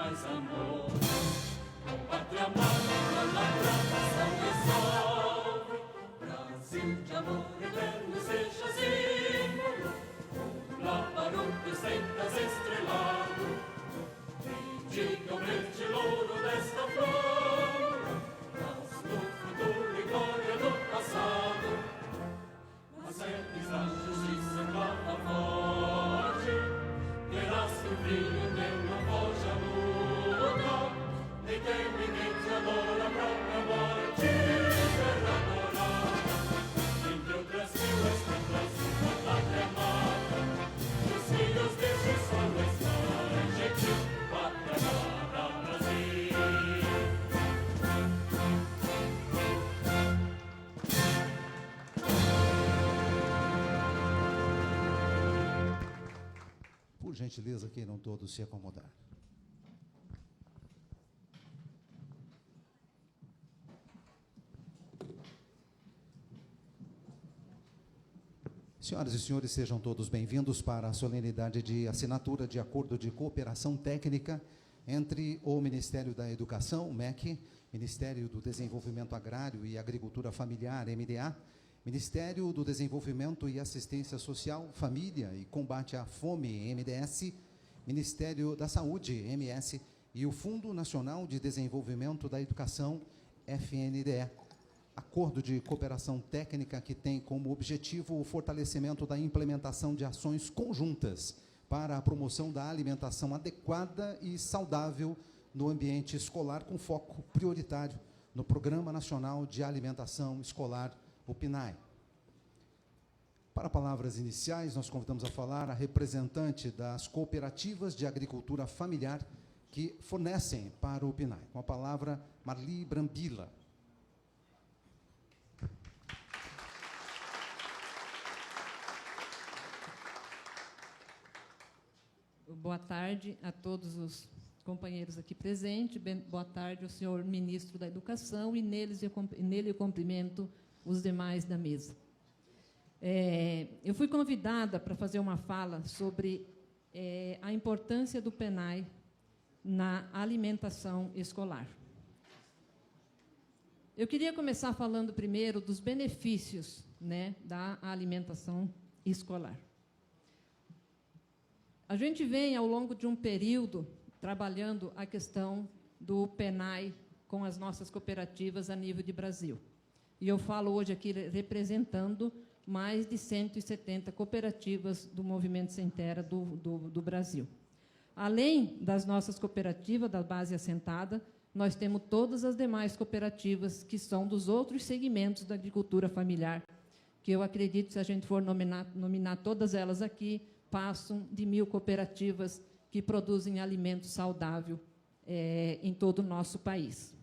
mais amor. Com pátria amada, nação resolve. Brasil de amor eterno seja símbolo, lá para o que sentas estrelado. Diga o verde louro desta flor, mas no futuro e glória do passado. Mas é a justiça clama forte, verás que o brilho teu não foge à luta, nem tem ninguém que adora a própria morte. Terra adorada, entre outras mil esplendores, a pátria amada, os filhos de Jesus estão gentil. Por gentileza, queiram todos se acomodar. Senhoras e senhores, sejam todos bem-vindos para a solenidade de assinatura de acordo de cooperação técnica entre o Ministério da Educação, MEC, Ministério do Desenvolvimento Agrário e Agricultura Familiar, MDA, Ministério do Desenvolvimento e Assistência Social, Família e Combate à Fome, MDS, Ministério da Saúde, MS, e o Fundo Nacional de Desenvolvimento da Educação, FNDE. Acordo de cooperação técnica que tem como objetivo o fortalecimento da implementação de ações conjuntas para a promoção da alimentação adequada e saudável no ambiente escolar, com foco prioritário no Programa Nacional de Alimentação Escolar, o PNAE. Para palavras iniciais, nós convidamos a falar a representante das cooperativas de agricultura familiar que fornecem para o PNAE. Com a palavra, Marli Brambila. Boa tarde a todos os companheiros aqui presentes. Boa tarde ao senhor ministro da Educação e nele eu cumprimento os demais da mesa. Eu fui convidada para fazer uma fala sobre a importância do PNAE na alimentação escolar. Eu queria começar falando primeiro dos benefícios, né, da alimentação escolar. A gente vem, ao longo de um período, trabalhando a questão do PNAE com as nossas cooperativas a nível de Brasil. E eu falo hoje aqui representando mais de 170 cooperativas do Movimento Sem Terra do Brasil. Além das nossas cooperativas da base assentada, nós temos todas as demais cooperativas que são dos outros segmentos da agricultura familiar, que eu acredito, se a gente for nominar todas elas aqui, passam de 1.000 cooperativas que produzem alimento saudável em todo o nosso país.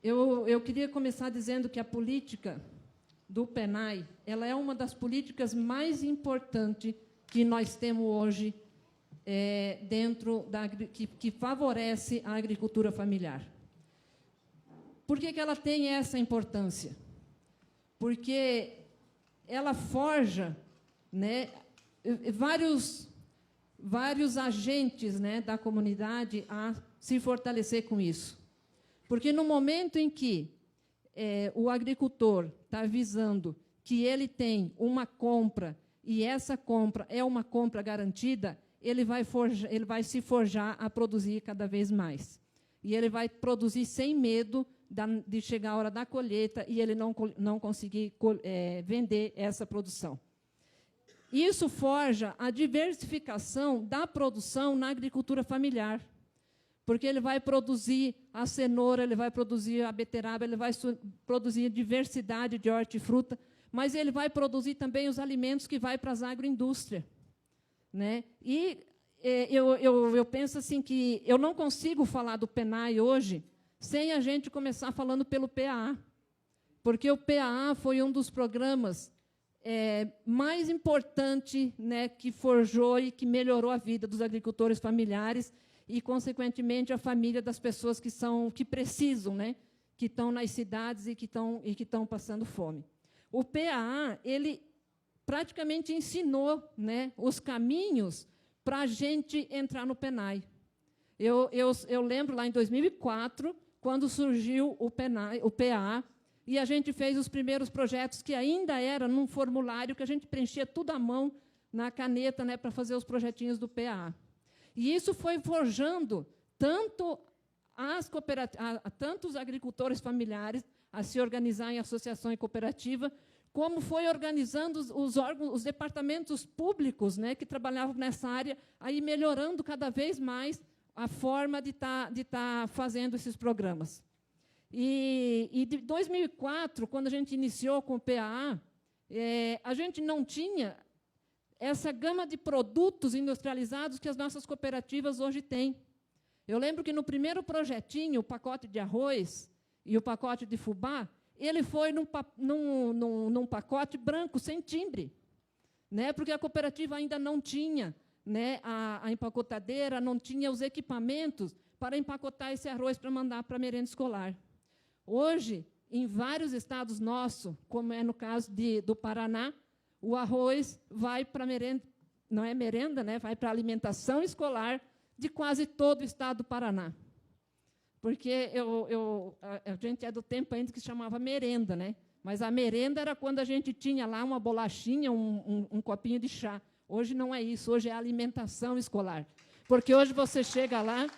Eu queria começar dizendo que a política do PNAE ela é uma das políticas mais importantes que nós temos hoje que favorece a agricultura familiar. Por que ela tem essa importância? Porque ela forja, né, vários agentes, né, da comunidade a se fortalecer com isso. Porque no momento em que o agricultor está visando que ele tem uma compra e essa compra é uma compra garantida, ele vai se forjar a produzir cada vez mais. E ele vai produzir sem medo de chegar a hora da colheita e ele não conseguir vender essa produção. Isso forja a diversificação da produção na agricultura familiar, porque ele vai produzir a cenoura, ele vai produzir a beterraba, ele vai produzir diversidade de hortifruta, mas ele vai produzir também os alimentos que vão para as agroindústrias, né? E eu penso assim que eu não consigo falar do PNAE hoje sem a gente começar falando pelo PAA, porque o PAA foi um dos programas mais importante, né, que forjou e que melhorou a vida dos agricultores familiares e, consequentemente, a família das pessoas que precisam, né, que estão nas cidades e que estão passando fome. O PAA, ele praticamente ensinou, né, os caminhos para a gente entrar no PNAE. Eu lembro lá em 2004, quando surgiu o PA, e a gente fez os primeiros projetos, que ainda era num formulário que a gente preenchia tudo à mão, na caneta, né, para fazer os projetinhos do PA. E isso foi forjando tanto tanto os agricultores familiares a se organizar em associação e cooperativa, como foi organizando os departamentos públicos, né, que trabalhavam nessa área, aí melhorando cada vez mais a forma de tá fazendo esses programas. E de 2004, quando a gente iniciou com o PAA, a gente não tinha essa gama de produtos industrializados que as nossas cooperativas hoje têm. Eu lembro que, no primeiro projetinho, o pacote de arroz e o pacote de fubá, ele foi num pacote branco, sem timbre, né, porque a cooperativa ainda não tinha, né, a empacotadeira, não tinha os equipamentos para empacotar esse arroz para mandar para a merenda escolar. Hoje, em vários estados nossos, como é no caso do Paraná, o arroz vai para a merenda, não é merenda, né, vai para a alimentação escolar de quase todo o estado do Paraná. Porque a gente é do tempo ainda que se chamava merenda, né? Mas a merenda era quando a gente tinha lá uma bolachinha, um copinho de chá. Hoje não é isso, hoje é alimentação escolar. Porque hoje você chega lá...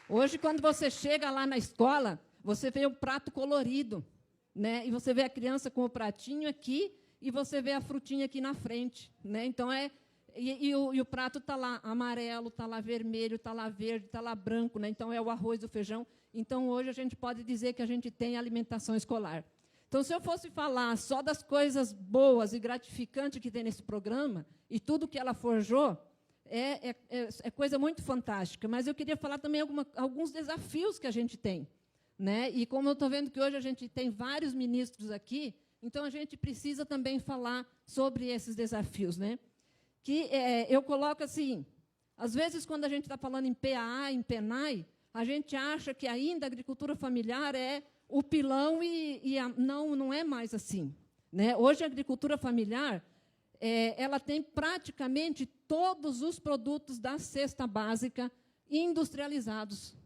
Hoje, quando você chega lá na escola, você vê um prato colorido, né? E você vê a criança com o pratinho aqui e você vê a frutinha aqui na frente, né? Então, o prato está lá amarelo, está lá vermelho, está lá verde, está lá branco, né? Então, é o arroz e o feijão. Então, hoje, a gente pode dizer que a gente tem alimentação escolar. Então, se eu fosse falar só das coisas boas e gratificantes que tem nesse programa, e tudo que ela forjou, é coisa muito fantástica. Mas eu queria falar também alguns desafios que a gente tem, né? E como eu estou vendo que hoje a gente tem vários ministros aqui, então a gente precisa também falar sobre esses desafios, né? Que eu coloco assim, às vezes, quando a gente está falando em PAA, em PENAI, a gente acha que ainda a agricultura familiar é o pilão não é mais assim, né? Hoje, a agricultura familiar, ela tem praticamente todos os produtos da cesta básica industrializados,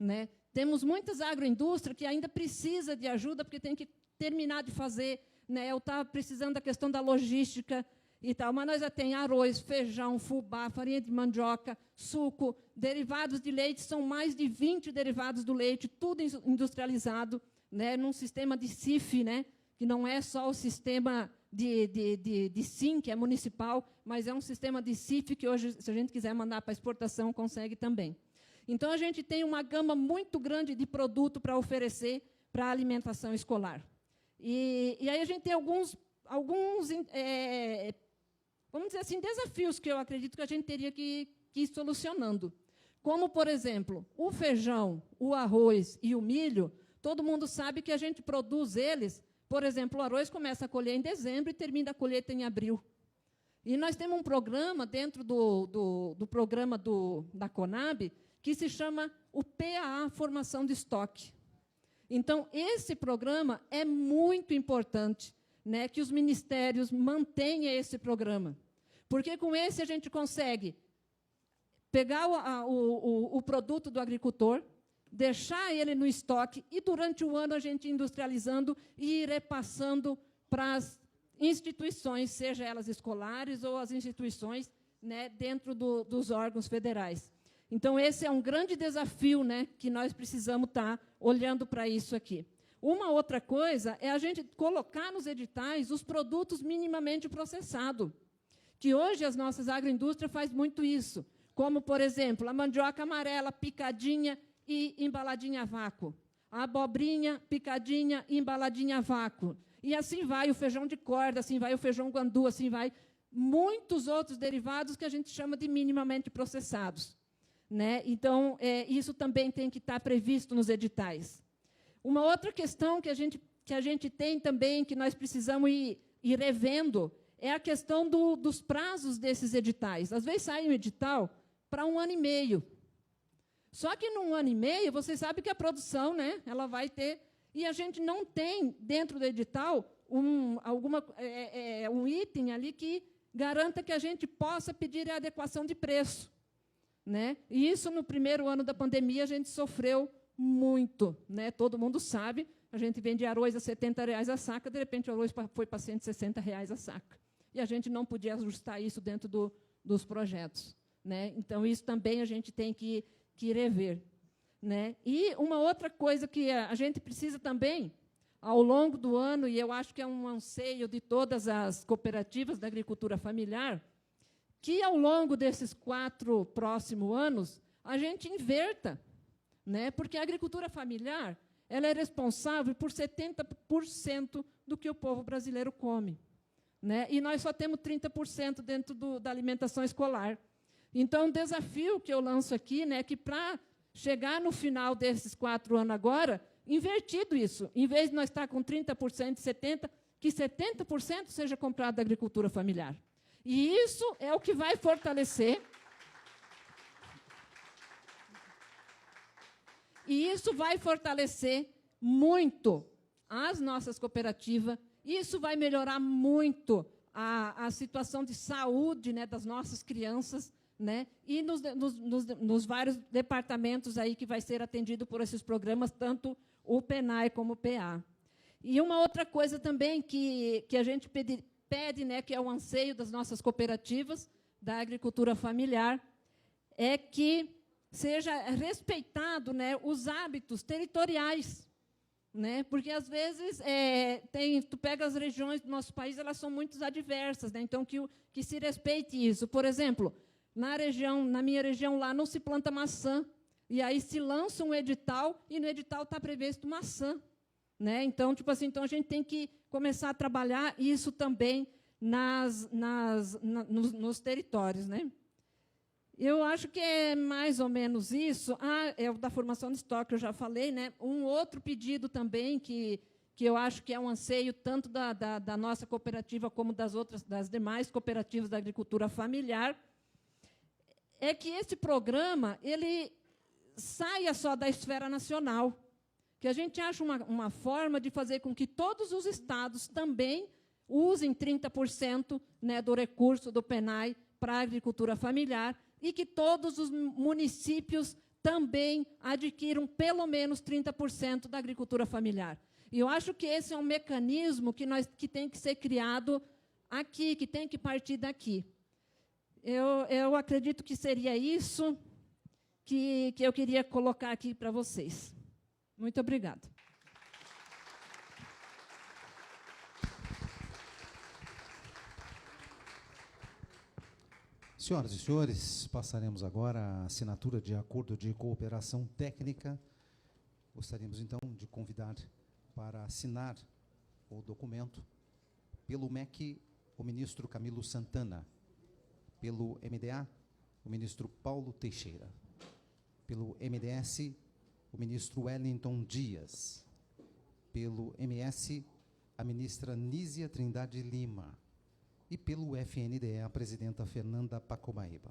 né? Temos muitas agroindústrias que ainda precisa de ajuda, porque tem que terminar de fazer, né? Eu estava precisando da questão da logística e tal, mas nós já temos arroz, feijão, fubá, farinha de mandioca, suco, derivados de leite, são mais de 20 derivados do leite, tudo industrializado, né, num sistema de CIF, né, que não é só o sistema de SIM, que é municipal, mas é um sistema de CIF que hoje, se a gente quiser mandar para exportação, consegue também. Então, a gente tem uma gama muito grande de produto para oferecer para a alimentação escolar. E aí a gente tem alguns vamos dizer assim, desafios que eu acredito que a gente teria que ir solucionando. Como, por exemplo, o feijão, o arroz e o milho, todo mundo sabe que a gente produz eles. Por exemplo, o arroz começa a colher em dezembro e termina a colheita em abril. E nós temos um programa, dentro do programa da Conab, que se chama o PAA, Formação de Estoque. Então, esse programa é muito importante, né, que os ministérios mantenham esse programa. Porque, com esse, a gente consegue pegar o produto do agricultor, deixar ele no estoque e, durante o ano, a gente industrializando e ir repassando para as instituições, seja elas escolares ou as instituições, né, dentro dos órgãos federais. Então, esse é um grande desafio, né, que nós precisamos estar olhando para isso aqui. Uma outra coisa é a gente colocar nos editais os produtos minimamente processados, que hoje as nossas agroindústrias fazem muito isso, como, por exemplo, a mandioca amarela picadinha e embaladinha a vácuo, a abobrinha picadinha e embaladinha a vácuo, e assim vai o feijão de corda, assim vai o feijão guandu, assim vai muitos outros derivados que a gente chama de minimamente processados, né? Então, isso também tem que estar previsto nos editais. Uma outra questão que a gente tem também, que nós precisamos ir revendo, é a questão dos prazos desses editais. Às vezes sai um edital para 1 ano e meio. Só que, num ano e meio, vocês sabem que a produção, né, ela vai ter... E a gente não tem, dentro do edital, um item ali que garanta que a gente possa pedir a adequação de preço, né? E isso, no primeiro ano da pandemia, a gente sofreu muito, né? Todo mundo sabe, a gente vende arroz a R$ 70 a saca, de repente o arroz foi para R$ 160 a saca. E a gente não podia ajustar isso dentro dos projetos, né? Então, isso também a gente tem que rever, né? E uma outra coisa que a gente precisa também, ao longo do ano, e eu acho que é um anseio de todas as cooperativas da agricultura familiar, que, ao longo desses 4 próximos anos, a gente inverta, né? Porque a agricultura familiar ela é responsável por 70% do que o povo brasileiro come, né? E nós só temos 30% dentro da alimentação escolar. Então, o desafio que eu lanço aqui, né, é que, para chegar no final desses 4 anos agora, invertido isso, em vez de nós estar com 30% e 70%, que 70% seja comprado da agricultura familiar. E isso é o que vai fortalecer. E isso vai fortalecer muito as nossas cooperativas. Isso vai melhorar muito a situação de saúde, né, das nossas crianças, né, e nos vários departamentos aí que vai ser atendido por esses programas, tanto o PENAI como o PA. E uma outra coisa também que a gente pede, né, que é o anseio das nossas cooperativas da agricultura familiar, é que seja respeitado, né, os hábitos territoriais, né, porque, às vezes, tu pega as regiões do nosso país, elas são muito adversas, né, então, que se respeite isso. Por exemplo, na minha região, lá não se planta maçã, e aí se lança um edital, e no edital está previsto maçã, né? Então, tipo assim, então a gente tem que começar a trabalhar isso também nos territórios, né? Eu acho que é mais ou menos isso. É o da formação de estoque, que eu já falei, né? Um outro pedido também que eu acho que é um anseio tanto da nossa cooperativa como das demais cooperativas da agricultura familiar, é que esse programa ele saia só da esfera nacional, que a gente acha uma forma de fazer com que todos os estados também usem 30%, né, do recurso do PENAI para a agricultura familiar e que todos os municípios também adquiram pelo menos 30% da agricultura familiar. E eu acho que esse é um mecanismo que tem que ser criado aqui, que tem que partir daqui. Eu acredito que seria isso que eu queria colocar aqui para vocês. Muito obrigada. Senhoras e senhores, passaremos agora à assinatura de acordo de cooperação técnica. Gostaríamos, então, de convidar para assinar o documento pelo MEC, o ministro Camilo Santana, pelo MDA, o ministro Paulo Teixeira, pelo MDS, o ministro Wellington Dias, pelo MS, a ministra Nízia Trindade Lima, e pelo FNDE, a presidenta Fernanda Pacobaíba.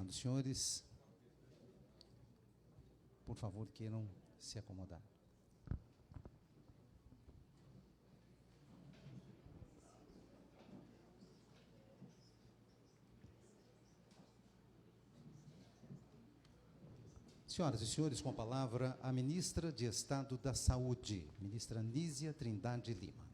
Obrigado, senhores. Por favor, queiram se acomodar. Senhoras e senhores, com a palavra a ministra de Estado da Saúde, ministra Nízia Trindade Lima.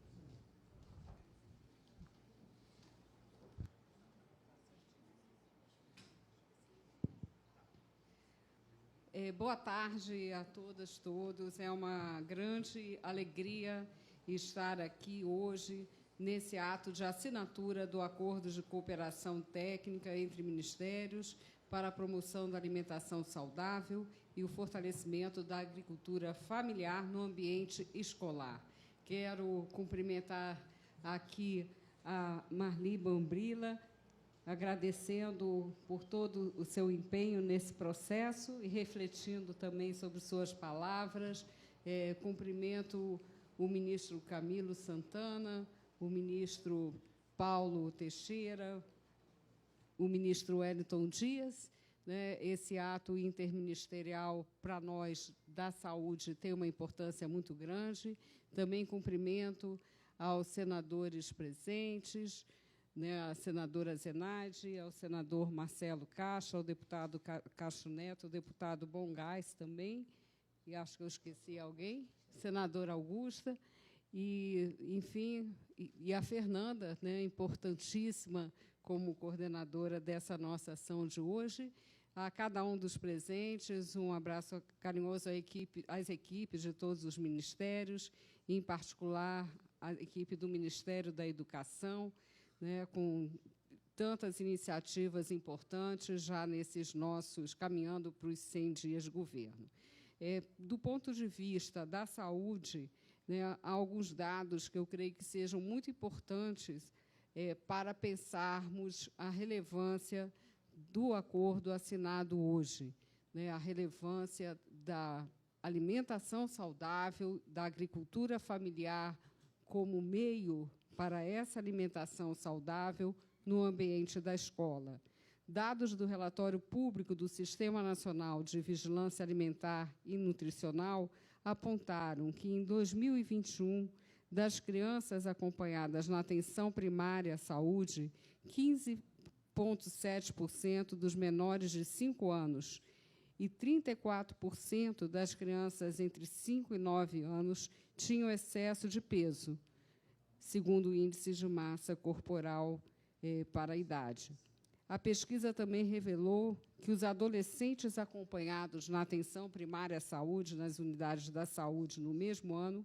Boa tarde a todas, todos. É uma grande alegria estar aqui hoje nesse ato de assinatura do Acordo de Cooperação Técnica entre Ministérios para a promoção da alimentação saudável e o fortalecimento da agricultura familiar no ambiente escolar. Quero cumprimentar aqui a Marli Bambrila, agradecendo por todo o seu empenho nesse processo e refletindo também sobre suas palavras. Cumprimento o ministro Camilo Santana, o ministro Paulo Teixeira, o ministro Wellington Dias. Esse ato interministerial, para nós, da saúde, tem uma importância muito grande. Também cumprimento aos senadores presentes, a senadora Zenaide, ao senador Marcelo Castro, ao deputado Castro Neto, ao deputado Bongás também, e acho que eu esqueci alguém, senadora Augusta, e, enfim, e a Fernanda, importantíssima como coordenadora dessa nossa ação de hoje. A cada um dos presentes, um abraço carinhoso às equipes de todos os ministérios, em particular a equipe do Ministério da Educação, com tantas iniciativas importantes já nesses nossos, caminhando para os 100 dias de governo. Do ponto de vista da saúde, há alguns dados que eu creio que sejam muito importantes para pensarmos a relevância do acordo assinado hoje, a relevância da alimentação saudável, da agricultura familiar como meio para essa alimentação saudável no ambiente da escola. Dados do relatório público do Sistema Nacional de Vigilância Alimentar e Nutricional apontaram que, em 2021, das crianças acompanhadas na atenção primária à saúde, 15,7% dos menores de 5 anos e 34% das crianças entre 5 e 9 anos tinham excesso de peso, segundo o Índice de Massa Corporal para a idade. A pesquisa também revelou que os adolescentes acompanhados na atenção primária à saúde, nas unidades da saúde, no mesmo ano,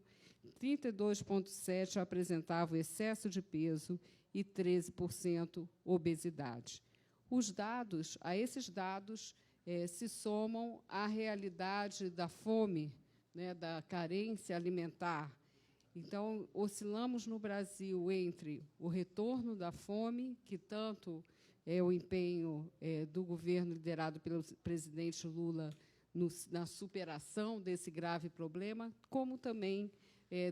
32,7% apresentavam excesso de peso e 13% obesidade. A esses dados se somam a realidade da fome, da carência alimentar. Então, oscilamos no Brasil entre o retorno da fome, que tanto é o empenho do governo liderado pelo presidente Lula na superação desse grave problema, como também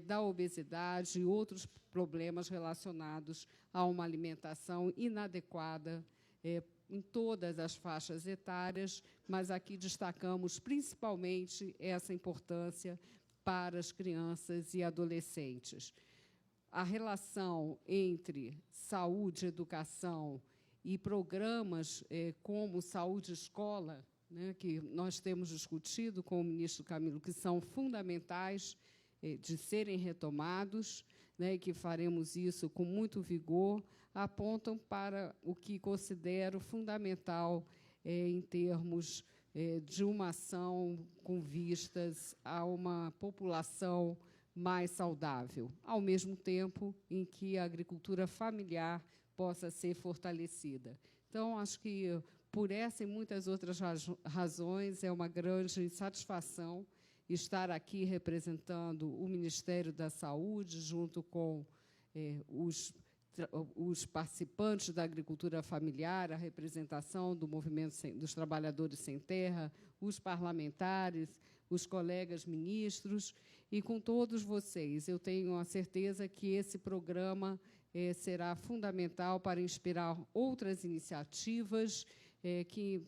da obesidade e outros problemas relacionados a uma alimentação inadequada em todas as faixas etárias, mas aqui destacamos principalmente essa importância para as crianças e adolescentes. A relação entre saúde, educação e programas como Saúde Escola, que nós temos discutido com o ministro Camilo, que são fundamentais de serem retomados, e que faremos isso com muito vigor, apontam para o que considero fundamental em termos de uma ação com vistas a uma população mais saudável, ao mesmo tempo em que a agricultura familiar possa ser fortalecida. Então, acho que, por essa e muitas outras razões, é uma grande satisfação estar aqui representando o Ministério da Saúde, junto com os participantes da agricultura familiar, a representação do movimento dos trabalhadores sem terra, os parlamentares, os colegas ministros, e com todos vocês. Eu tenho a certeza que esse programa será fundamental para inspirar outras iniciativas que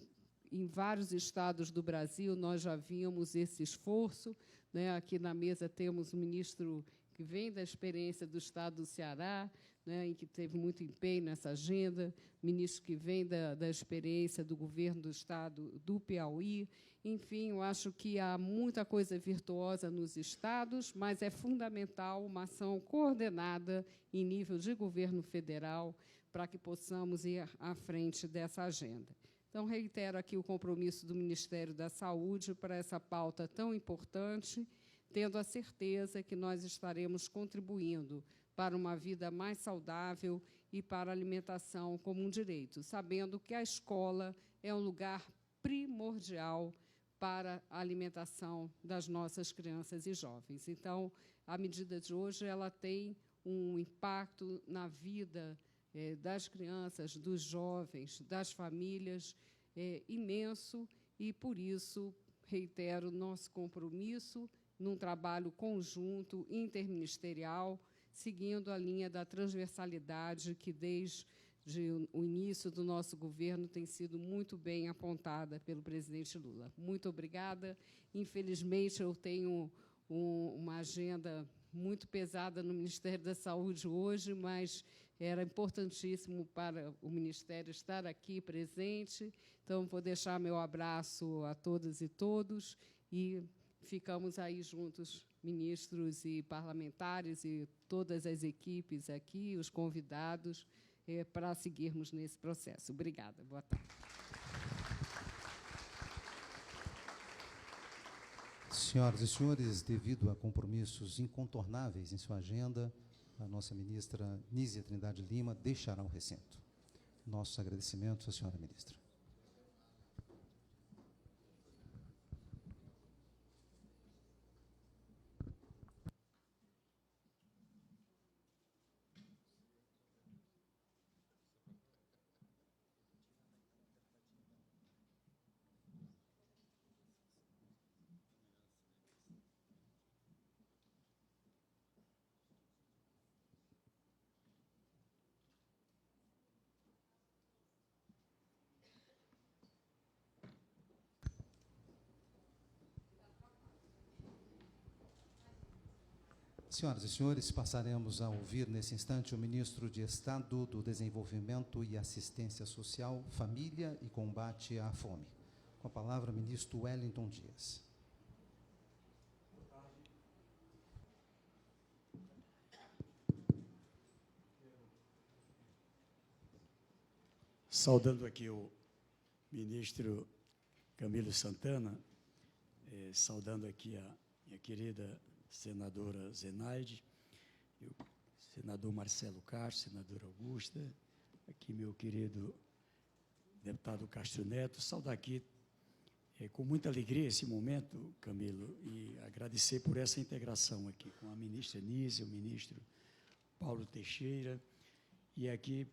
em vários estados do Brasil, nós já vimos esse esforço, né? Aqui na mesa temos o ministro que vem da experiência do estado do Ceará, né, em que teve muito empenho nessa agenda, ministro que vem da experiência do governo do estado do Piauí. Enfim, eu acho que há muita coisa virtuosa nos estados, mas é fundamental uma ação coordenada em nível de governo federal para que possamos ir à frente dessa agenda. Então, reitero aqui o compromisso do Ministério da Saúde para essa pauta tão importante, tendo a certeza que nós estaremos contribuindo para uma vida mais saudável e para a alimentação como um direito, sabendo que a escola é um lugar primordial para a alimentação das nossas crianças e jovens. Então, a medida de hoje ela tem um impacto na vida das crianças, dos jovens, das famílias, imenso, e, por isso, reitero nosso compromisso num trabalho conjunto, interministerial, seguindo a linha da transversalidade que, desde o início do nosso governo, tem sido muito bem apontada pelo presidente Lula. Muito obrigada. Infelizmente, eu tenho uma agenda muito pesada no Ministério da Saúde hoje, mas era importantíssimo para o Ministério estar aqui presente. Então, vou deixar meu abraço a todas e todos e ficamos aí juntos, ministros e parlamentares e todas as equipes aqui, os convidados, para seguirmos nesse processo. Obrigada. Boa tarde. Senhoras e senhores, devido a compromissos incontornáveis em sua agenda, a nossa ministra Nízia Trindade Lima deixará o recinto. Nossos agradecimentos à senhora ministra. Senhoras e senhores, passaremos a ouvir nesse instante o ministro de Estado do Desenvolvimento e Assistência Social, Família e Combate à Fome. Com a palavra, o ministro Wellington Dias. Saudando aqui o ministro Camilo Santana, saudando aqui a minha querida senadora Zenaide, o senador Marcelo Castro, senadora Augusta, aqui meu querido deputado Castro Neto, saudar aqui com muita alegria esse momento, Camilo, e agradecer por essa integração aqui com a ministra Nízia, o ministro Paulo Teixeira, e aqui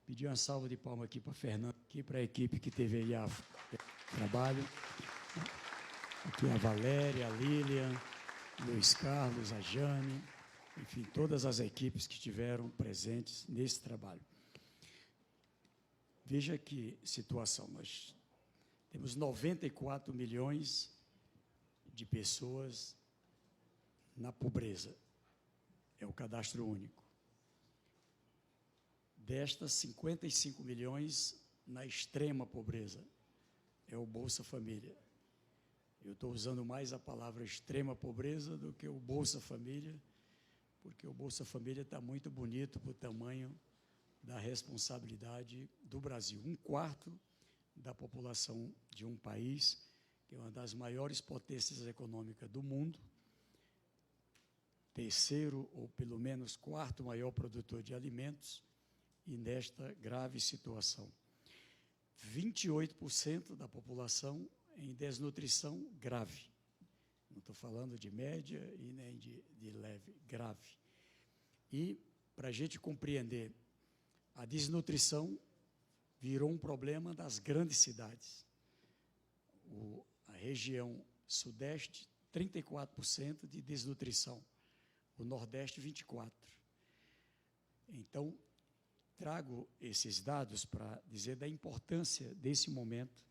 pedir uma salva de palmas aqui para a Fernanda, aqui para a equipe que teve aí a trabalho, aqui a Valéria, a Lília, Luiz Carlos, a Jane, enfim, todas as equipes que estiveram presentes nesse trabalho. Veja que situação, nós temos 94 milhões de pessoas na pobreza, é o cadastro único. Destas, 55 milhões na extrema pobreza, é o Bolsa Família. Eu estou usando mais a palavra extrema pobreza do que o Bolsa Família, porque o Bolsa Família está muito bonito para o tamanho da responsabilidade do Brasil. 1/4 da população de um país, que é uma das maiores potências econômicas do mundo, terceiro ou pelo menos quarto maior produtor de alimentos, e nesta grave situação. 28% da população em desnutrição grave. Não estou falando de média e nem de leve, grave. E, para a gente compreender, a desnutrição virou um problema das grandes cidades. A região sudeste, 34% de desnutrição. O nordeste, 24%. Então, trago esses dados para dizer da importância desse momento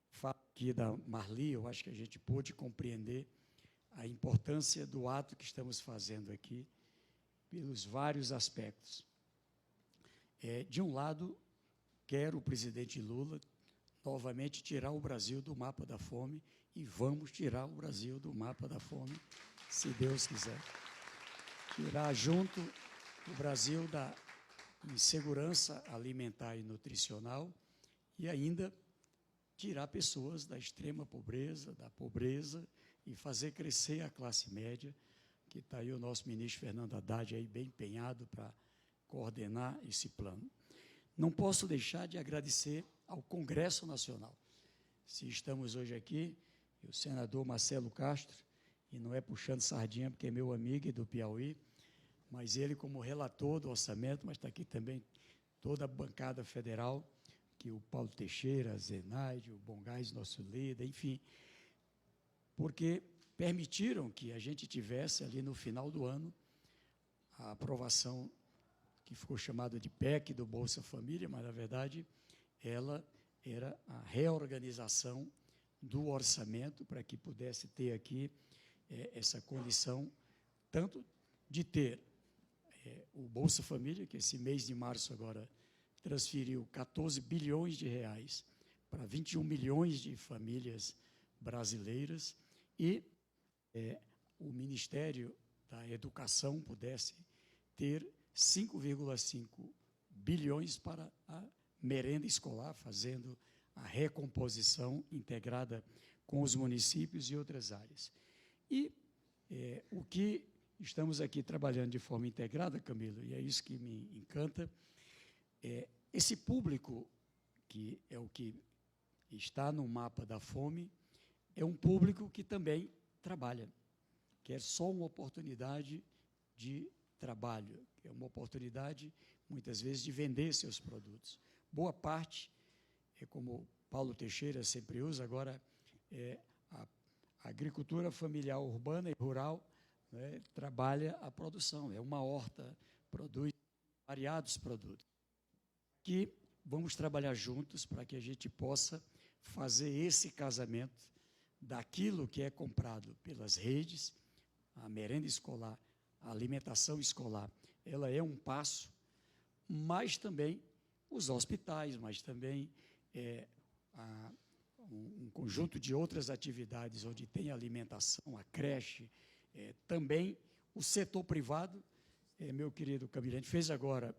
falo aqui da Marli, eu acho que a gente pôde compreender a importância do ato que estamos fazendo aqui, pelos vários aspectos. De um lado, quer o presidente Lula novamente tirar o Brasil do mapa da fome, e vamos tirar o Brasil do mapa da fome, se Deus quiser. Tirar junto o Brasil da insegurança alimentar e nutricional e ainda tirar pessoas da extrema pobreza, da pobreza, e fazer crescer a classe média, que está aí o nosso ministro Fernando Haddad aí bem empenhado para coordenar esse plano. Não posso deixar de agradecer ao Congresso Nacional. Se estamos hoje aqui, o senador Marcelo Castro, e não é puxando sardinha, porque é meu amigo e do Piauí, mas ele como relator do orçamento, mas está aqui também toda a bancada federal, que o Paulo Teixeira, a Zenaide, o Bongás, nosso líder, enfim, porque permitiram que a gente tivesse ali no final do ano a aprovação que ficou chamada de PEC do Bolsa Família, mas, na verdade, ela era a reorganização do orçamento para que pudesse ter aqui essa condição, tanto de ter o Bolsa Família, que esse mês de março agora transferiu 14 bilhões de reais para 21 milhões de famílias brasileiras, e o Ministério da Educação pudesse ter 5,5 bilhões para a merenda escolar, fazendo a recomposição integrada com os municípios e outras áreas. E o que estamos aqui trabalhando de forma integrada, Camilo, e é isso que me encanta, esse público, que é o que está no mapa da fome, é um público que também trabalha, que é só uma oportunidade de trabalho, é uma oportunidade, muitas vezes, de vender seus produtos. Boa parte, como Paulo Teixeira sempre usa, agora a agricultura familiar urbana e rural, né, trabalha a produção, é uma horta, produz variados produtos, que vamos trabalhar juntos para que a gente possa fazer esse casamento daquilo que é comprado pelas redes, a merenda escolar, a alimentação escolar, ela é um passo, mas também os hospitais, mas também um conjunto de outras atividades onde tem alimentação, a creche, também o setor privado, meu querido Camilo, a gente fez agora,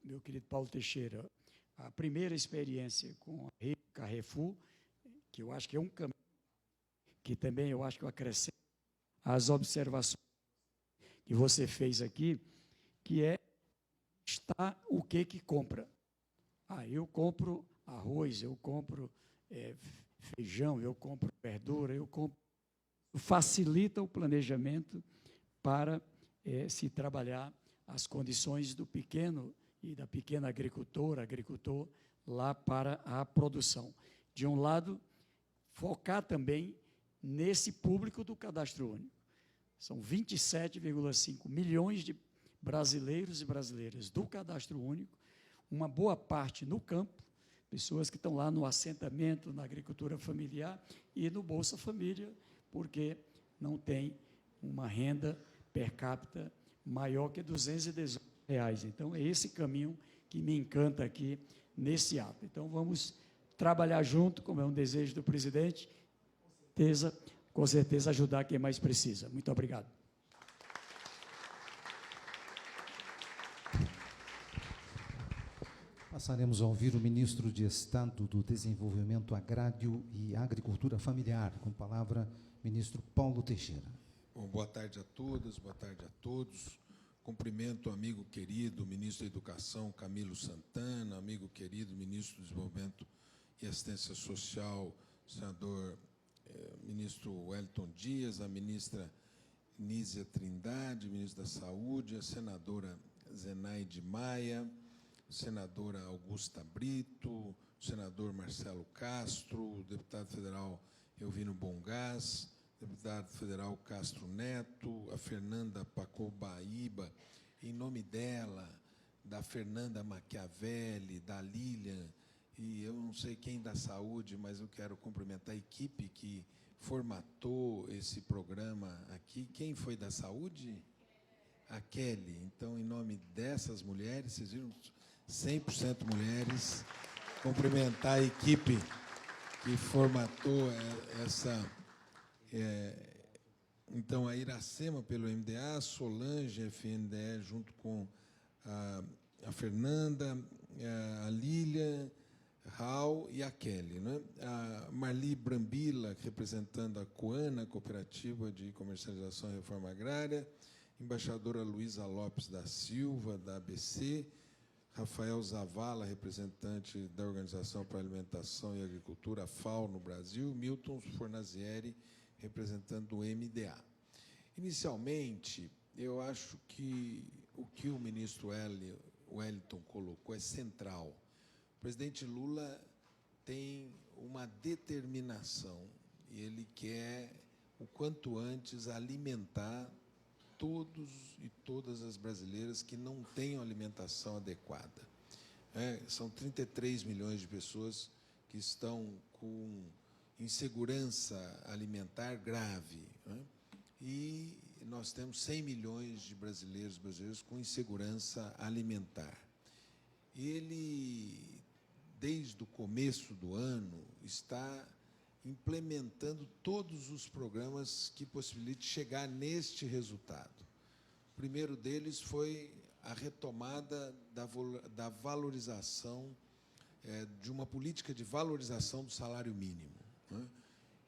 meu querido Paulo Teixeira, a primeira experiência com a rede Carrefour, que eu acho que é um caminho, que também eu acho que eu acrescento as observações que você fez aqui, que está o que compra. Eu compro arroz, eu compro feijão, eu compro verdura, eu compro. Facilita o planejamento para se trabalhar as condições do pequeno e da pequena agricultor lá para a produção. De um lado, focar também nesse público do cadastro único. São 27,5 milhões de brasileiros e brasileiras do cadastro único, uma boa parte no campo, pessoas que estão lá no assentamento, na agricultura familiar e no Bolsa Família, porque não tem uma renda per capita maior que R$218. Então, é esse caminho que me encanta aqui nesse ato. Então, vamos trabalhar junto, como é um desejo do presidente, com certeza ajudar quem mais precisa. Muito obrigado. Passaremos a ouvir o ministro de Estado do Desenvolvimento Agrário e Agricultura Familiar. Com palavra, ministro Paulo Teixeira. Bom, boa tarde a todas, boa tarde a todos. Cumprimento o amigo querido, ministro da Educação, Camilo Santana, amigo querido, ministro do Desenvolvimento e Assistência Social, senador ministro Wellington Dias, a ministra Nízia Trindade, ministro da Saúde, a senadora Zenaide Maia, a senadora Augusta Brito, o senador Marcelo Castro, o deputado federal Elvino Bongás, deputado federal Castro Neto, a Fernanda Pacobaíba, em nome dela, da Fernanda Machiavelli, da Lilian e eu não sei quem da saúde, mas eu quero cumprimentar a equipe que formatou esse programa aqui. Quem foi da saúde? A Kelly. Então, em nome dessas mulheres, vocês viram, 100% mulheres, cumprimentar a equipe que formatou essa... então, a Iracema, pelo MDA, Solange, FNDE, junto com a Fernanda, a Lília, Raul e a Kelly, né? A Marli Brambila, representando a COANA, Cooperativa de Comercialização e Reforma Agrária, embaixadora Luísa Lopes da Silva, da ABC, Rafael Zavala, representante da Organização para a Alimentação e Agricultura, a FAO, no Brasil, Milton Fornazieri, representando o MDA. Inicialmente, eu acho que o ministro Wellington colocou é central. O presidente Lula tem uma determinação e ele quer, o quanto antes, alimentar todos e todas as brasileiras que não tenham alimentação adequada. São 33 milhões de pessoas que estão com insegurança alimentar grave, né? E nós temos 100 milhões de brasileiros com insegurança alimentar. Ele, desde o começo do ano, está implementando todos os programas que possibilitem chegar neste resultado. O primeiro deles foi a retomada da valorização, de uma política de valorização do salário mínimo, né?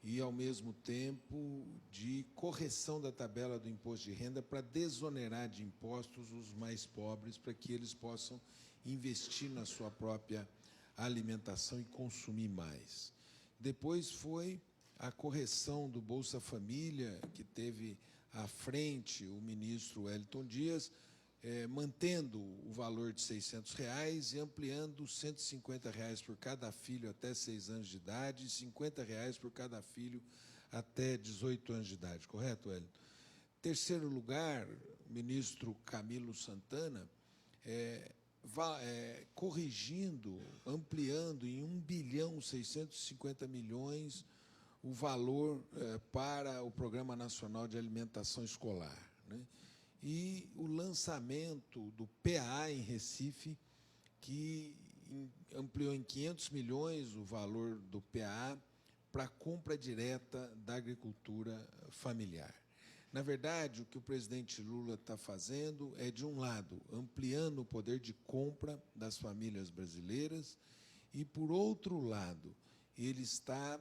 E, ao mesmo tempo, de correção da tabela do imposto de renda para desonerar de impostos os mais pobres, para que eles possam investir na sua própria alimentação e consumir mais. Depois foi a correção do Bolsa Família, que teve à frente o ministro Wellington Dias, mantendo o valor de R$ 600 e ampliando R$ 150 por cada filho até 6 anos de idade e R$ 50 por cada filho até 18 anos de idade. Correto, Wellington? Terceiro lugar, o ministro Camilo Santana, corrigindo, ampliando em 1.650 bilhões o valor para o Programa Nacional de Alimentação Escolar, né? E o lançamento do PAA em Recife, que ampliou em 500 milhões o valor do PAA para a compra direta da agricultura familiar. Na verdade, o que o presidente Lula está fazendo é, de um lado, ampliando o poder de compra das famílias brasileiras e, por outro lado, ele está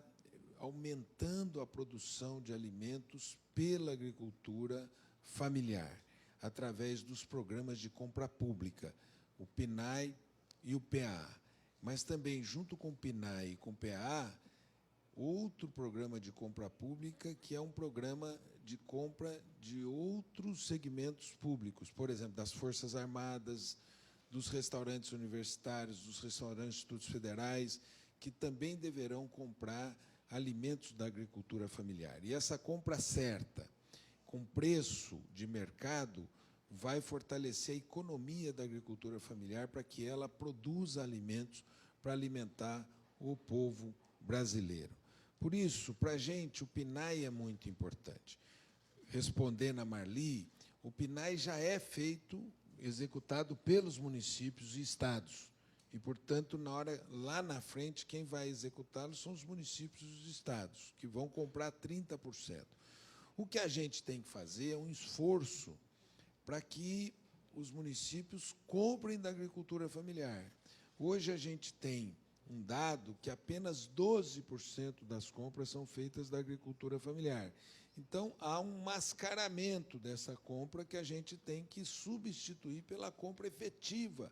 aumentando a produção de alimentos pela agricultura familiar, através dos programas de compra pública, o PNAE e o PAA. Mas também, junto com o PNAE e com o PAA, outro programa de compra pública, que é um programa de compra de outros segmentos públicos, por exemplo, das Forças Armadas, dos restaurantes universitários, dos restaurantes institutos federais, que também deverão comprar alimentos da agricultura familiar. E essa compra certa, com preço de mercado, vai fortalecer a economia da agricultura familiar para que ela produza alimentos para alimentar o povo brasileiro. Por isso, para a gente, o PNAE é muito importante. Respondendo a Marli, o PNAE já é executado pelos municípios e estados. E, portanto, lá na frente, quem vai executá-lo são os municípios e os estados, que vão comprar 30%. O que a gente tem que fazer é um esforço para que os municípios comprem da agricultura familiar. Hoje a gente tem um dado que apenas 12% das compras são feitas da agricultura familiar. Então, há um mascaramento dessa compra que a gente tem que substituir pela compra efetiva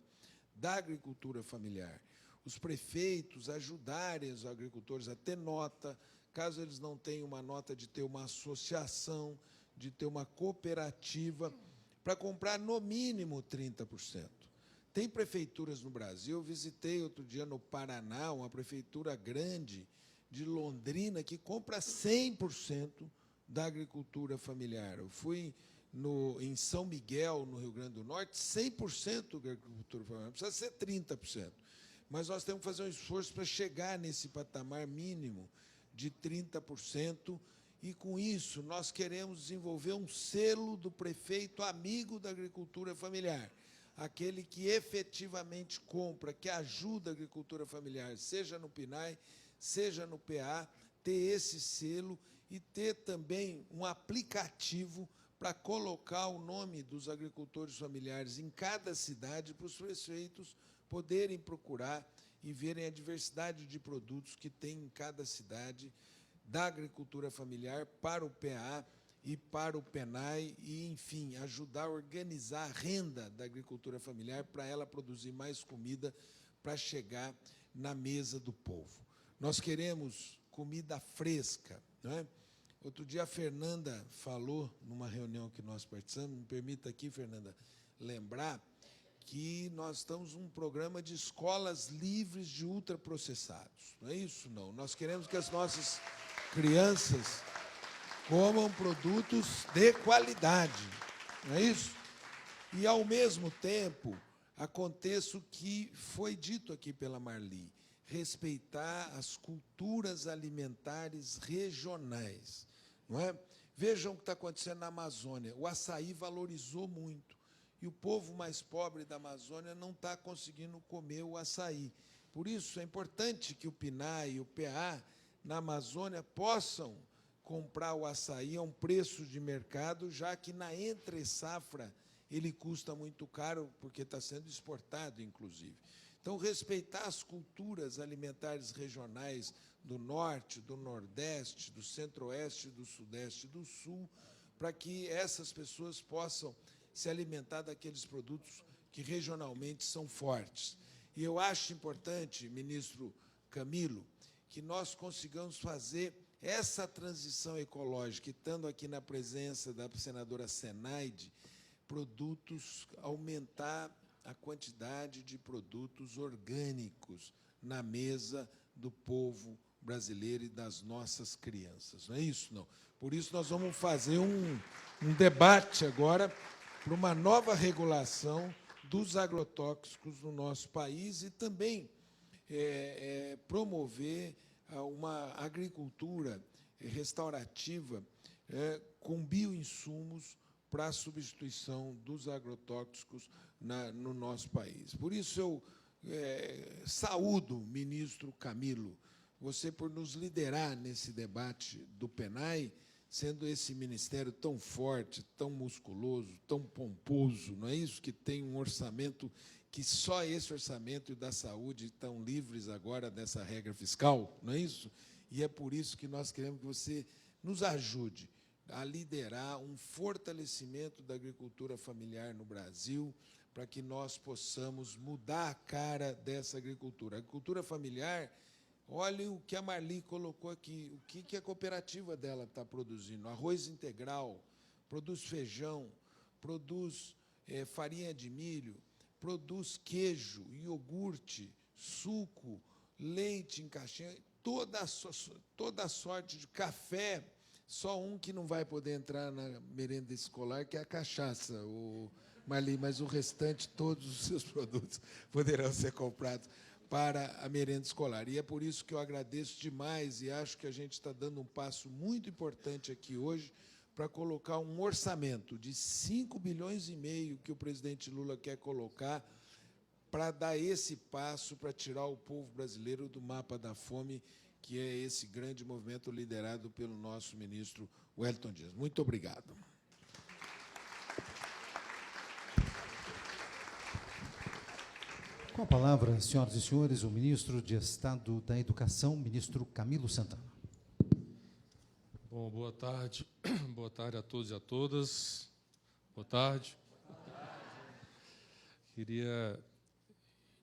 da agricultura familiar. Os prefeitos ajudarem os agricultores a ter nota, caso eles não tenham uma nota, de ter uma associação, de ter uma cooperativa, para comprar no mínimo 30%. Tem prefeituras no Brasil, eu visitei outro dia no Paraná, uma prefeitura grande de Londrina, que compra 100% da agricultura familiar. Eu fui em São Miguel, no Rio Grande do Norte, 100% da agricultura familiar, não precisa ser 30%. mas nós temos que fazer um esforço para chegar nesse patamar mínimo de 30%, e, com isso, nós queremos desenvolver um selo do prefeito amigo da agricultura familiar, aquele que efetivamente compra, que ajuda a agricultura familiar, seja no PNAE, seja no PA, ter esse selo e ter também um aplicativo para colocar o nome dos agricultores familiares em cada cidade, para os prefeitos poderem procurar e verem a diversidade de produtos que tem em cada cidade da agricultura familiar para o PA e para o PENAE e, enfim, ajudar a organizar a renda da agricultura familiar para ela produzir mais comida para chegar na mesa do povo. Nós queremos comida fresca, não é? Outro dia a Fernanda falou, numa reunião que nós participamos, me permita aqui, Fernanda, lembrar que nós estamos num programa de escolas livres de ultraprocessados. Não é isso? Não. Nós queremos que as nossas crianças comam produtos de qualidade. Não é isso? E, ao mesmo tempo, aconteça o que foi dito aqui pela Marli, respeitar as culturas alimentares regionais. Não é? Vejam o que está acontecendo na Amazônia. O açaí valorizou muito, e o povo mais pobre da Amazônia não está conseguindo comer o açaí. Por isso, é importante que o PNAE e o PA, na Amazônia, possam comprar o açaí a um preço de mercado, já que na entre-safra ele custa muito caro, porque está sendo exportado, inclusive. Então, respeitar as culturas alimentares regionais do Norte, do Nordeste, do Centro-Oeste, do Sudeste e do Sul, para que essas pessoas possam se alimentar daqueles produtos que regionalmente são fortes. E eu acho importante, ministro Camilo, que nós consigamos fazer essa transição ecológica, estando aqui na presença da senadora Zenaide, produtos, aumentar a quantidade de produtos orgânicos na mesa do povo brasileiro e das nossas crianças. Não é isso, não? Por isso, nós vamos fazer um debate agora para uma nova regulação dos agrotóxicos no nosso país e também promover uma agricultura restaurativa com bioinsumos para a substituição dos agrotóxicos no nosso país. Por isso, eu saúdo, ministro Camilo, você por nos liderar nesse debate do PENAE, sendo esse ministério tão forte, tão musculoso, tão pomposo, não é isso? Que tem um orçamento que só esse orçamento e da saúde estão livres agora dessa regra fiscal, não é isso? E é por isso que nós queremos que você nos ajude a liderar um fortalecimento da agricultura familiar no Brasil, para que nós possamos mudar a cara dessa agricultura. A agricultura familiar, olhem o que a Marli colocou aqui, o que a cooperativa dela está produzindo. Arroz integral, produz feijão, produz farinha de milho, produz queijo, iogurte, suco, leite em caixinha, toda a sorte de café. Só um que não vai poder entrar na merenda escolar, que é a cachaça, Marli, mas o restante, todos os seus produtos poderão ser comprados para a merenda escolar. E é por isso que eu agradeço demais e acho que a gente está dando um passo muito importante aqui hoje para colocar um orçamento de 5,5 bilhões que o presidente Lula quer colocar para dar esse passo, para tirar o povo brasileiro do mapa da fome, que é esse grande movimento liderado pelo nosso ministro Wellington Dias. Muito obrigado. Com a palavra, senhoras e senhores, o ministro de Estado da Educação, ministro Camilo Santana. Bom, boa tarde. Boa tarde a todos e a todas. Boa tarde. Queria,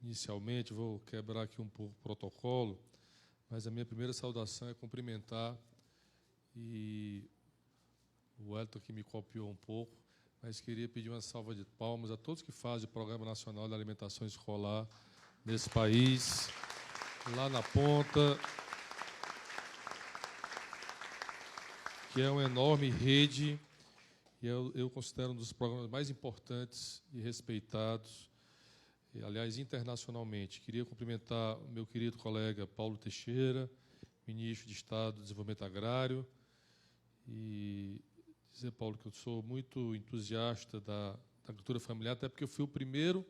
inicialmente, vou quebrar aqui um pouco o protocolo, mas a minha primeira saudação é cumprimentar, e o Wellington que me copiou um pouco, mas queria pedir uma salva de palmas a todos que fazem o Programa Nacional de Alimentação Escolar nesse país, lá na ponta, que é uma enorme rede, e eu considero um dos programas mais importantes e respeitados aliás, internacionalmente. Queria cumprimentar o meu querido colega Paulo Teixeira, ministro de Estado do Desenvolvimento Agrário, e dizer, Paulo, que eu sou muito entusiasta da agricultura familiar, até porque eu fui o primeiro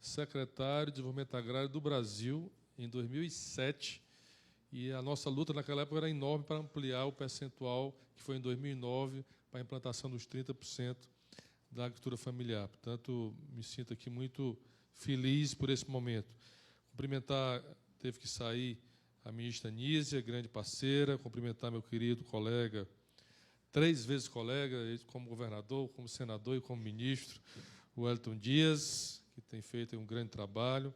secretário de Desenvolvimento Agrário do Brasil em 2007, e a nossa luta naquela época era enorme para ampliar o percentual, que foi em 2009, para a implantação dos 30% da agricultura familiar. Portanto, me sinto aqui muito feliz por esse momento. Cumprimentar, teve que sair a ministra Nízia, grande parceira, cumprimentar meu querido colega, 3 vezes colega, como governador, como senador e como ministro, o Wellington Dias, que tem feito um grande trabalho.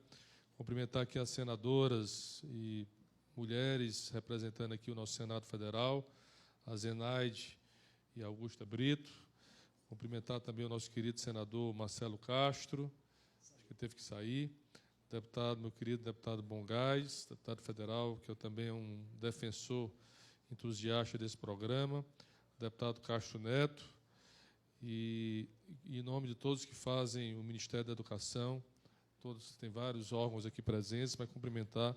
Cumprimentar aqui as senadoras e mulheres representando aqui o nosso Senado Federal, a Zenaide e a Augusta Brito. Cumprimentar também o nosso querido senador Marcelo Castro, que teve que sair. Deputado, meu querido deputado Bongás, deputado federal, que eu também é um defensor entusiasta desse programa. Deputado Castro Neto, e em nome de todos que fazem o Ministério da Educação, todos, tem vários órgãos aqui presentes, mas cumprimentar,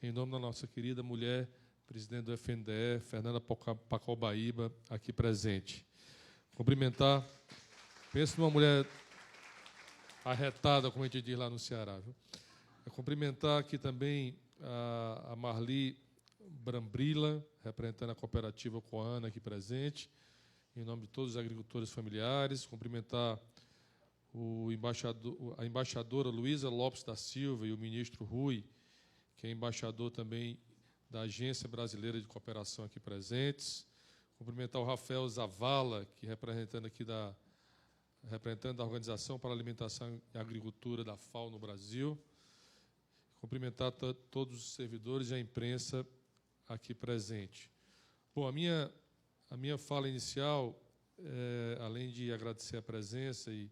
em nome da nossa querida mulher, presidente do FNDE, Fernanda Pacobaíba, aqui presente. Cumprimentar, penso numa mulher arretada, como a gente diz lá no Ceará. Viu? Cumprimentar aqui também a Marli Brambrila, representando a cooperativa Coana aqui presente, em nome de todos os agricultores familiares. Cumprimentar a embaixadora Luísa Lopes da Silva e o ministro Rui, que é embaixador também da Agência Brasileira de Cooperação aqui presentes. Cumprimentar o Rafael Zavala, que representando da Organização para a Alimentação e Agricultura da FAO no Brasil. Cumprimentar todos os servidores e a imprensa aqui presente. Bom, a minha fala inicial, além de agradecer a presença e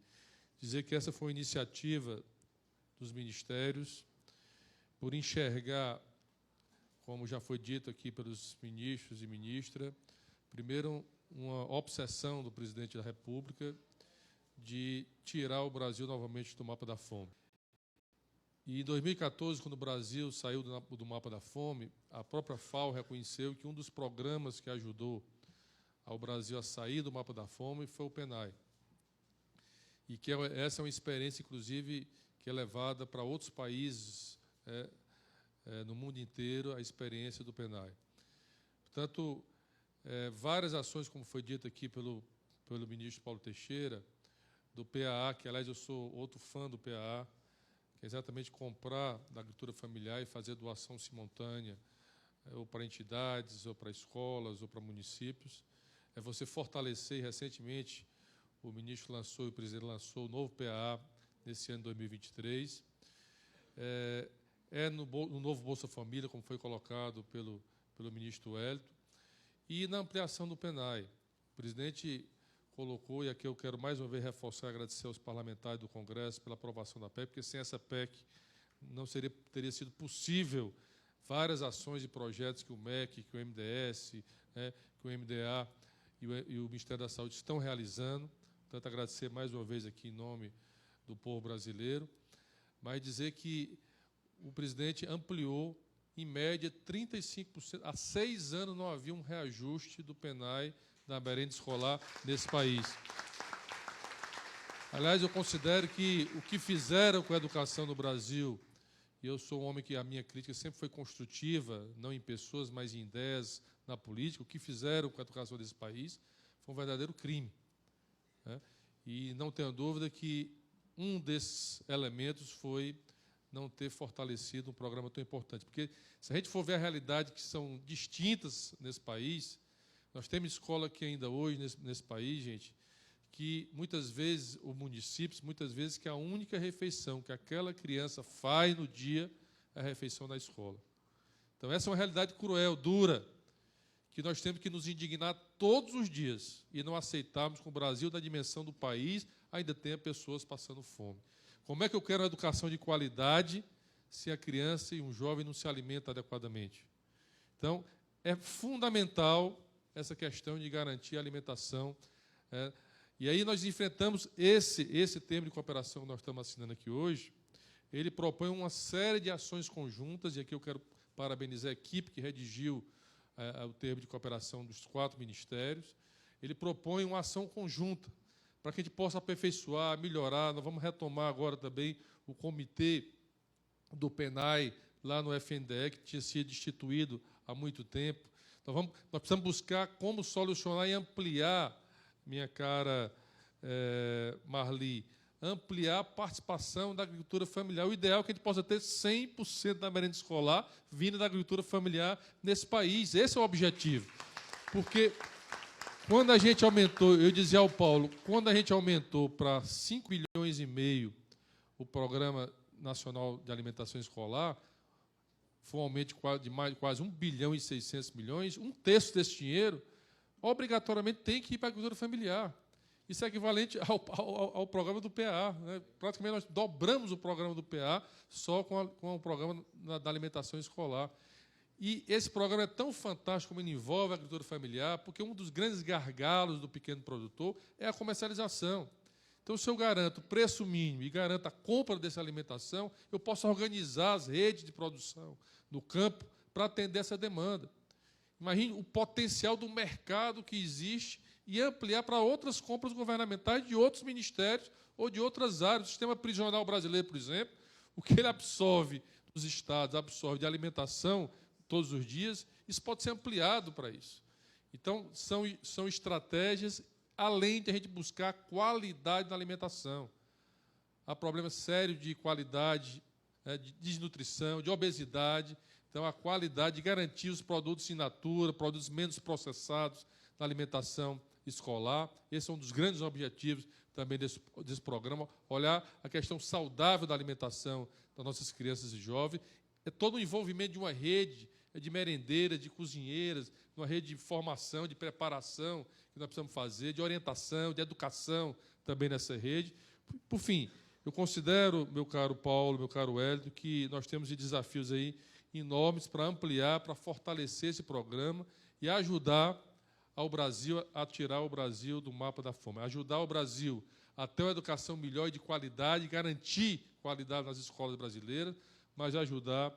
dizer que essa foi uma iniciativa dos ministérios por enxergar, como já foi dito aqui pelos ministros e ministra, primeiro, uma obsessão do presidente da República de tirar o Brasil novamente do mapa da fome. E em 2014, quando o Brasil saiu do mapa da fome, a própria FAO reconheceu que um dos programas que ajudou ao Brasil a sair do mapa da fome foi o PENAI. E que essa é uma experiência, inclusive, que é levada para outros países no mundo inteiro, a experiência do PENAI. Portanto, várias ações, como foi dito aqui pelo ministro Paulo Teixeira, do PAA, que, aliás, eu sou outro fã do PAA, que é exatamente comprar da agricultura familiar e fazer doação simultânea, ou para entidades, ou para escolas, ou para municípios. É você fortalecer, recentemente, o ministro lançou e o presidente lançou o novo PAA nesse ano de 2023. No novo Bolsa Família, como foi colocado pelo ministro Wellington, e na ampliação do PENAI. O presidente colocou, e aqui eu quero mais uma vez reforçar e agradecer aos parlamentares do Congresso pela aprovação da PEC, porque sem essa PEC não teria sido possível várias ações e projetos que o MEC, que o MDS, que o MDA e o Ministério da Saúde estão realizando. Portanto, agradecer mais uma vez aqui em nome do povo brasileiro, mas dizer que o presidente ampliou, em média, 35%. Há 6 anos não havia um reajuste do PENAI da merenda escolar nesse país. Aliás, eu considero que o que fizeram com a educação no Brasil, e eu sou um homem que a minha crítica sempre foi construtiva, não em pessoas, mas em ideias, na política, o que fizeram com a educação desse país foi um verdadeiro crime. E não tenho dúvida que um desses elementos foi não ter fortalecido um programa tão importante. Porque, se a gente for ver a realidade que são distintas nesse país, nós temos escola que ainda hoje, nesse país, gente, que muitas vezes, o município, muitas vezes, que a única refeição que aquela criança faz no dia é a refeição na escola. Então, essa é uma realidade cruel, dura, que nós temos que nos indignar todos os dias e não aceitarmos que o Brasil, na dimensão do país, ainda tenha pessoas passando fome. Como é que eu quero uma educação de qualidade se a criança e um jovem não se alimentam adequadamente? Então, é fundamental essa questão de garantir a alimentação. E aí nós enfrentamos esse tema de cooperação que nós estamos assinando aqui hoje, ele propõe uma série de ações conjuntas, e aqui eu quero parabenizar a equipe que redigiu o termo de cooperação dos 4 ministérios. Ele propõe uma ação conjunta para que a gente possa aperfeiçoar, melhorar. Nós vamos retomar agora também o comitê do PENAI, lá no FNDE, que tinha sido instituído há muito tempo. Nós precisamos buscar como solucionar e ampliar, minha cara Marli, ampliar a participação da agricultura familiar. O ideal é que a gente possa ter 100% da merenda escolar vindo da agricultura familiar nesse país. Esse é o objetivo. Porque quando a gente aumentou, eu dizia ao Paulo, quando a gente aumentou para 5,5 milhões o Programa Nacional de Alimentação Escolar, foi um aumento de quase 1 bilhão e 600 milhões, um terço desse dinheiro, obrigatoriamente tem que ir para a agricultura familiar. Isso é equivalente ao programa do PA. Né? Praticamente nós dobramos o programa do PA só com o programa da alimentação escolar. E esse programa é tão fantástico como ele envolve a agricultura familiar, porque um dos grandes gargalos do pequeno produtor é a comercialização. Então, se eu garanto preço mínimo e garanto a compra dessa alimentação, eu posso organizar as redes de produção no campo para atender essa demanda. Imagine o potencial do mercado que existe e ampliar para outras compras governamentais de outros ministérios ou de outras áreas. O sistema prisional brasileiro, por exemplo, o que ele absorve dos estados, absorve de alimentação todos os dias, isso pode ser ampliado para isso. Então, são estratégias, além de a gente buscar qualidade na alimentação. Há problemas sérios de qualidade, de desnutrição, de obesidade. Então, a qualidade de garantir os produtos in natura, produtos menos processados na alimentação escolar. Esse é um dos grandes objetivos também desse programa, olhar a questão saudável da alimentação das nossas crianças e jovens. É todo o envolvimento de uma rede de merendeiras, de cozinheiras, uma rede de formação, de preparação que nós precisamos fazer, de orientação, de educação também nessa rede. Por fim, eu considero, meu caro Paulo, meu caro Hélio, que nós temos desafios aí enormes para ampliar, para fortalecer esse programa e ajudar ao Brasil a tirar o Brasil do mapa da fome, ajudar o Brasil a ter uma educação melhor e de qualidade, garantir qualidade nas escolas brasileiras, mas ajudar,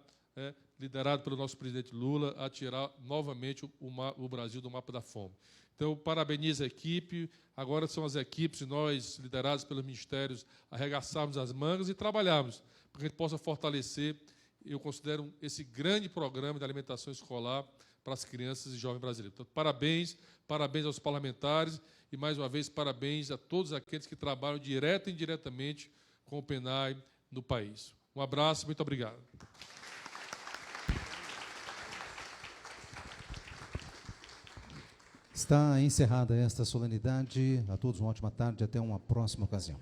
liderado pelo nosso presidente Lula, a tirar novamente o Brasil do mapa da fome. Então, parabenizo a equipe. Agora são as equipes, nós, liderados pelos ministérios, arregaçarmos as mangas e trabalharmos para que a gente possa fortalecer, eu considero, esse grande programa de alimentação escolar para as crianças e jovens brasileiros. Então, parabéns aos parlamentares e, mais uma vez, parabéns a todos aqueles que trabalham direto e indiretamente com o PENAI no país. Um abraço, muito obrigado. Está encerrada esta solenidade. A todos uma ótima tarde. Até uma próxima ocasião.